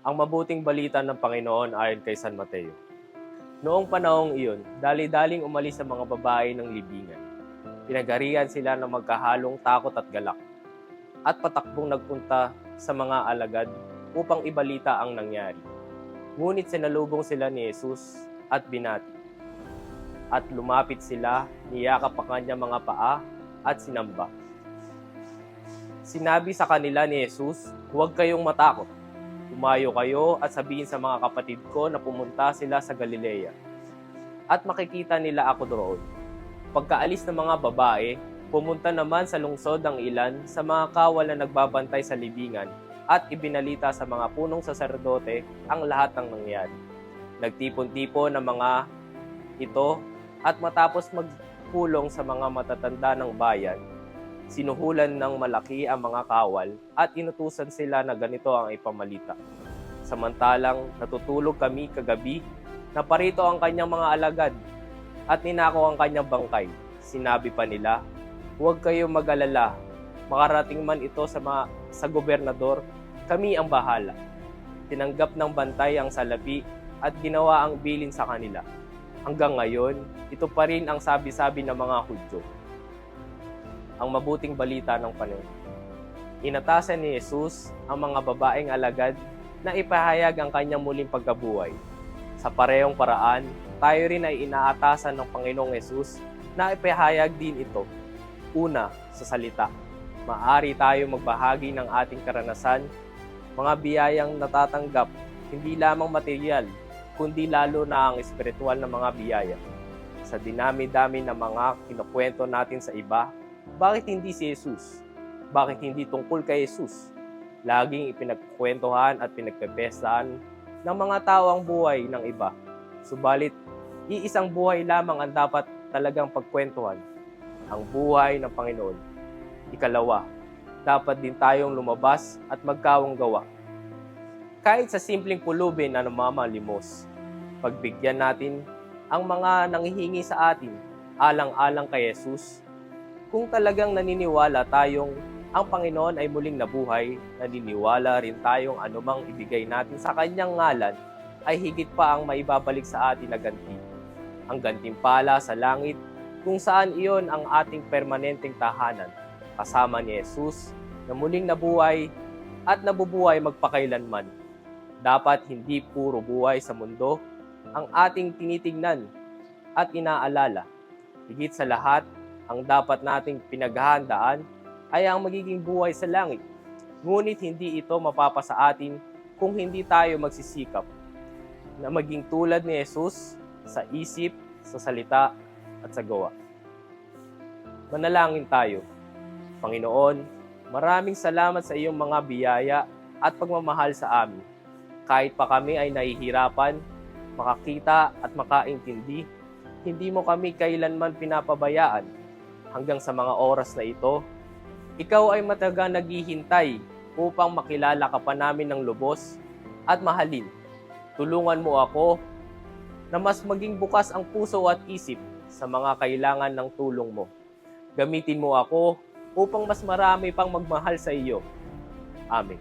Ang mabuting balita ng Panginoon ayon kay San Mateo. Noong panahong iyon, dali-daling umalis ang mga babae ng libingan. Pinagarihan sila ng magkahalong takot at galak, at patakbong nagpunta sa mga alagad upang ibalita ang nangyari. Ngunit sinalubong sila ni Jesus at binati. At lumapit sila, niyakap ang kanyang mga paa at sinamba. Sinabi sa kanila ni Jesus, "Huwag kayong matakot. Tumayo kayo at sabihin sa mga kapatid ko na pumunta sila sa Galilea. At makikita nila ako doon." Pagkaalis ng mga babae, pumunta naman sa lungsod ang ilan sa mga kawal na nagbabantay sa libingan at ibinalita sa mga punong saserdote ang lahat ng nangyari. Nagtipon-tipon ang mga ito at matapos magpulong sa mga matatanda ng bayan, sinuhulan ng malaki ang mga kawal at inutusan sila na ganito ang ipamalita. "Samantalang natutulog kami kagabi, naparito ang kanyang mga alagad at ninakaw ang kanyang bangkay. Sinabi pa nila, 'Huwag kayong mag-alala, makarating man ito sa gobernador, kami ang bahala.' Tinanggap ng bantay ang salapi at ginawa ang bilin sa kanila. Hanggang ngayon, ito pa rin ang sabi-sabi ng mga Hudyo." Ang mabuting balita ng Panginoon. Inatasan ni Jesus ang mga babaeng alagad na ipahayag ang kanyang muling pagkabuhay. Sa parehong paraan, tayo rin ay inaatasan ng Panginoong Jesus na ipahayag din ito. Una, sa salita. Maaari tayo magbahagi ng ating karanasan, mga biyayang natatanggap, hindi lamang material, kundi lalo na ang espiritual na mga biyaya. Sa dinami-dami ng mga kinukwento natin sa iba, bakit hindi si Jesus? Bakit hindi tungkol kay Jesus? Laging ipinagkwentuhan at pinagpepestahan ng mga tao ang buhay ng iba. Subalit, iisang buhay lamang ang dapat talagang pagkwentuhan, ang buhay ng Panginoon. Ikalawa, dapat din tayong lumabas at magkawang gawa. Kahit sa simpleng pulubin na namamalimos, pagbigyan natin ang mga nanghihingi sa atin, alang-alang kay Jesus. Kung talagang naniniwala tayong ang Panginoon ay muling nabuhay, naniniwala rin tayong anumang ibigay natin sa Kanyang ngalan ay higit pa ang maibabalik sa atin na ganti. Ang gantimpala sa langit, kung saan iyon ang ating permanenteng tahanan, kasama ni Jesus na muling nabuhay at nabubuhay magpakailanman. Dapat hindi puro buhay sa mundo ang ating tinitingnan at inaalala. Higit sa lahat, ang dapat nating pinaghahandaan ay ang magiging buhay sa langit. Ngunit hindi ito mapapasa atin kung hindi tayo magsisikap na maging tulad ni Jesus sa isip, sa salita, at sa gawa. Manalangin tayo. Panginoon, maraming salamat sa iyong mga biyaya at pagmamahal sa amin. Kahit pa kami ay nahihirapan, makakita at makaintindi, hindi mo kami kailanman pinapabayaan. Hanggang sa mga oras na ito, ikaw ay matagang naghihintay upang makilala ka pa namin ng lubos at mahalin. Tulungan mo ako na mas maging bukas ang puso at isip sa mga kailangan ng tulong mo. Gamitin mo ako upang mas marami pang magmahal sa iyo. Amen.